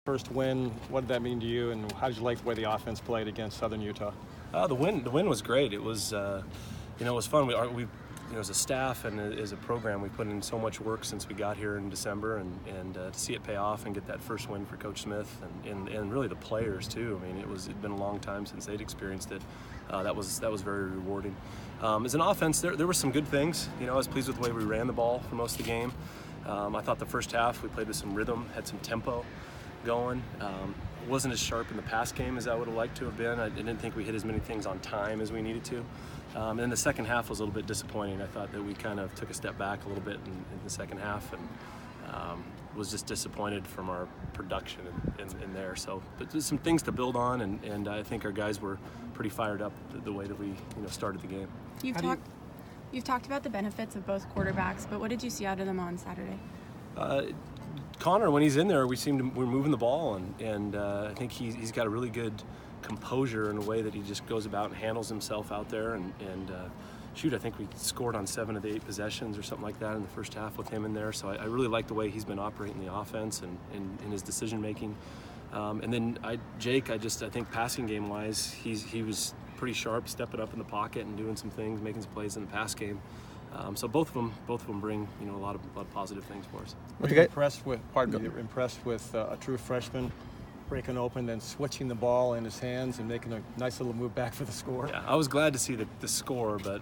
First win, what did that mean to you, and how did you like the way the offense played against Southern Utah? The win was great. It was, it was fun. We as a staff and as a program, we put in so much work since we got here in December, and to see it pay off and get that first win for Coach Smith and really the players too. I mean, it'd been a long time since they'd experienced it. That was very rewarding. As an offense, there were some good things. I was pleased with the way we ran the ball for most of the game. I thought the first half we played with some rhythm, had some tempo going. Wasn't as sharp in the pass game as I would have liked to have been. I didn't think we hit as many things on time as we needed to. And then the second half was a little bit disappointing. I thought that we kind of took a step back a little bit in the second half, and was just disappointed from our production in there. So, but there's some things to build on, and I think our guys were pretty fired up the way that we started the game. You've talked about the benefits of both quarterbacks, but what did you see out of them on Saturday? Connor, when he's in there, we're moving the ball, and I think he's got a really good composure in a way that he just goes about and handles himself out there. And I think we scored on 7 of the 8 possessions or something like that in the first half with him in there. So I really like the way he's been operating the offense and in his decision making. And then Jake, I think passing game wise, he was pretty sharp, stepping up in the pocket and doing some things, making some plays in the pass game. So both of them bring a lot of positive things for us. Were you impressed with a true freshman breaking open, then switching the ball in his hands and making a nice little move back for the score? Yeah, I was glad to see the score, but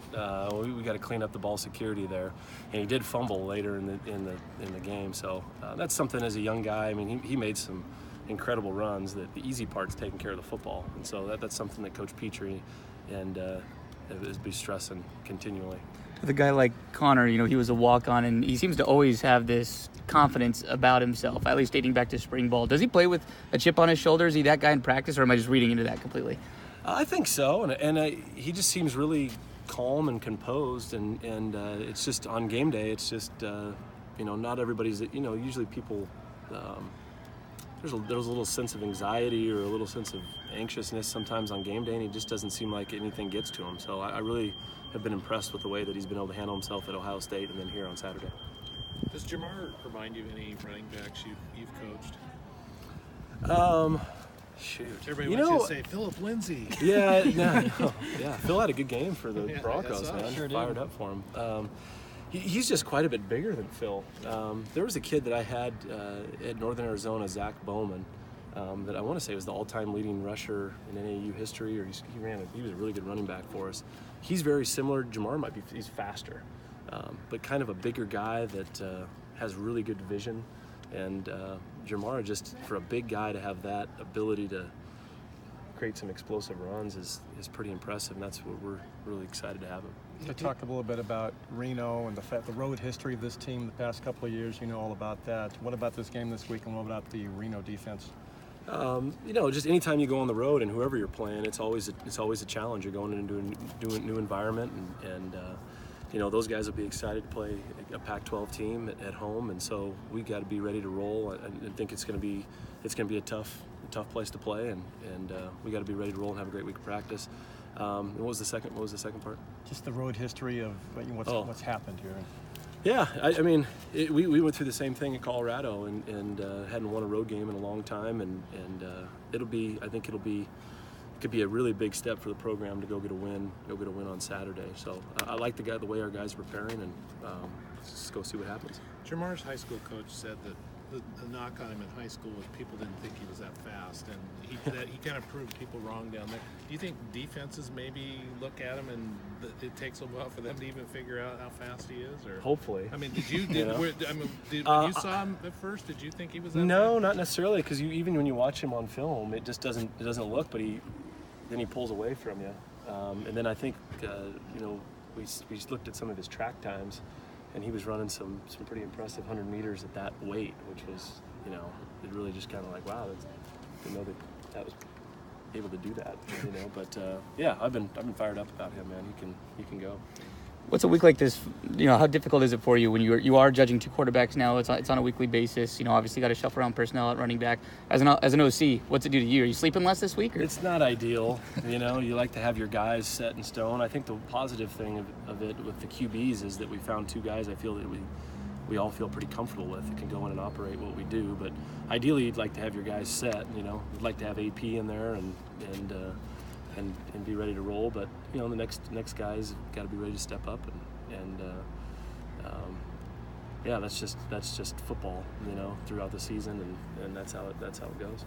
we got to clean up the ball security there, and he did fumble later in the game. So that's something as a young guy. I mean, he made some incredible runs. That the easy part's taking care of the football, and so that's something that Coach Petrie and is be stressing continually. With a guy like Connor, he was a walk-on, and he seems to always have this confidence about himself, at least dating back to spring ball. Does he play with a chip on his shoulder? Is he that guy in practice, or am I just reading into that completely? I think so, and he just seems really calm and composed, and it's just on game day, it's just, not everybody's, usually people, there's a little sense of anxiety or a little sense of anxiousness sometimes on game day, and he just doesn't seem like anything gets to him. So I really have been impressed with the way that he's been able to handle himself at Ohio State and then here on Saturday. Does Jamar remind you of any running backs you've coached? Shoot. Everybody wants you to say Philip Lindsay. Yeah, no. Yeah. Phil had a good game for the Broncos, man. Sure Fired up for him. He's just quite a bit bigger than Phil. There was a kid that I had at Northern Arizona, Zach Bowman, that I want to say was the all-time leading rusher in NAU history, or he was a really good running back for us. He's very similar. Jamar he's faster, but kind of a bigger guy that has really good vision. And Jamar, just for a big guy to have that ability to create some explosive runs is pretty impressive, and that's what we're really excited to have him. To talk a little bit about Reno and the road history of this team the past couple of years, all about that. What about this game this week, and what about the Reno defense? Just anytime you go on the road and whoever you're playing, it's always a challenge. You're going into a new environment, and those guys will be excited to play a Pac-12 team at home, and so we got to be ready to roll. I think it's going to be a tough place to play, and we got to be ready to roll and have a great week of practice. What was the second part? Just the road history of what's happened here. Yeah, we went through the same thing in Colorado and hadn't won a road game in a long time, and it could be a really big step for the program to go get a win on Saturday. So I like the way our guys are preparing, and let's go see what happens. Jamar's high school coach said that the knock on him in high school was people didn't think he was that fast, and he kind of proved people wrong down there. Do you think defenses maybe look at him and it takes a while for them to even figure out how fast he is? Or hopefully. I mean, when you saw him at first, did you think he was that No, fast? not necessarily, because even when you watch him on film, it just doesn't look. But then he pulls away from you, and then I think we looked at some of his track times, and he was running some pretty impressive 100 meters at that weight, which was, it really just kind of like, wow, didn't know that was able to do that, But I've been fired up about him, man. He can go. What's a week like this? How difficult is it for you when you are judging 2 quarterbacks now? It's on a weekly basis. Obviously got to shuffle around personnel at running back. As an OC, what's it do to you? Are you sleeping less this week? Or? It's not ideal. You like to have your guys set in stone. I think the positive thing of it with the QBs is that we found 2 guys I feel that we all feel pretty comfortable with. It can go in and operate what we do, but ideally you'd like to have your guys set. You'd like to have AP in there and be ready to roll. But the next guys got to be ready to step up and yeah, that's just football, throughout the season, and that's how it goes.